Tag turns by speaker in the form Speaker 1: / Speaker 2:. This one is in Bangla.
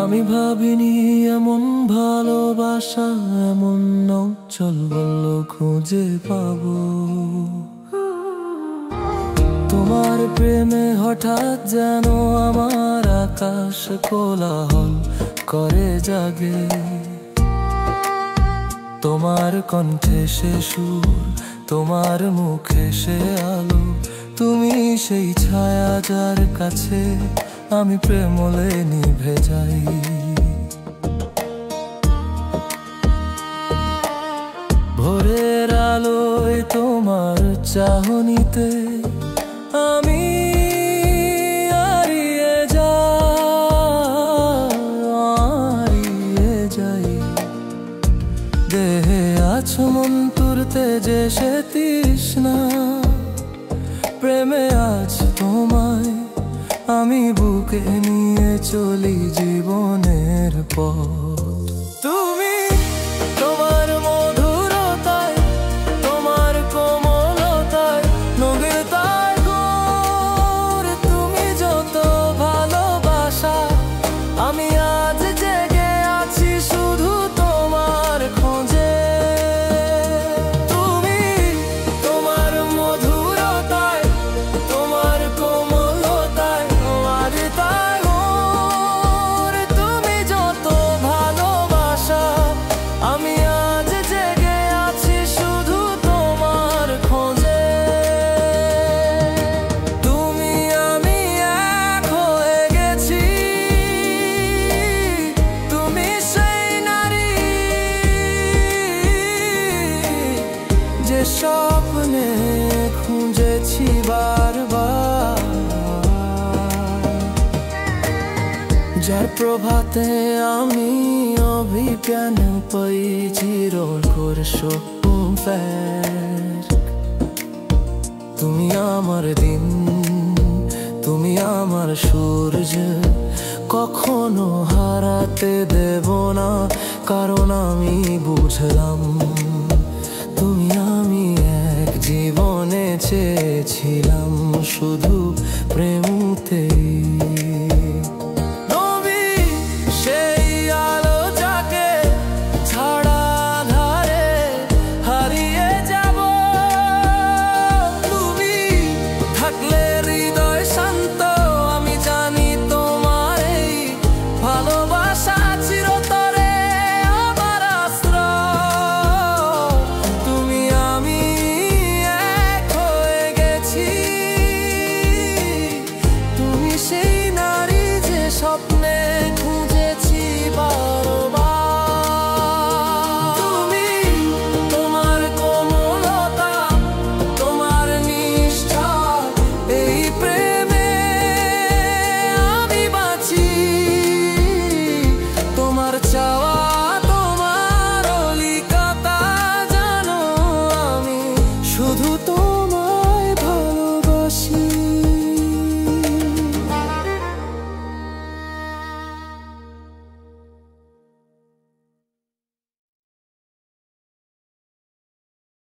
Speaker 1: আমি ভাবিনি এমন ভালোবাসা এমন অচল বলল খুঁজে পাবো। তোমার প্রেমে হঠাৎ যেন আমার আকাশ কোলাহল করে জাগে। তোমার কণ্ঠে সে সুর, তোমার মুখে সে আলো, তুমি সেই ছায়া যার কাছে আমি প্রেমলে নিভে যাই। ভোরের আলোয় তোমার চাহনিতে আমি হারিয়ে যাই। দেহে আছো মন তুরতে যে সে তৃষ্ণা, প্রেমে আজ তোমায় আমি বুকে নিয়ে চলি জীবনের পথ। তুমি তোমার মধুরতায়, তোমার কোমলতায়, নবীনতায় গোর তুমি যত ভালোবাসা। আমি আজ জেগে আছি শুধু তোমার খোঁজে। তুমি তোমার মধুরতায়, তোমার কোমলতায়, নবীনতায় গোর তুমি যত ভালোবাসা। আমি আজ জেগে আছি শুধু তোমার খোঁজে। তুমি আমি এক হয়ে গেছি, তুমি সেই নারী যে স্বপ্নে খুঁজেছি বারবার। যার প্রভাতে আমি অভিজ্ঞান পাই চিরল করছো তুমি আমার দিন, তুমি আমার সূর্য, কখনো হারাতে দেব না, কারণ আমি বুঝলাম তুমি আমি এক জীবনে চেয়েছিলাম শুধু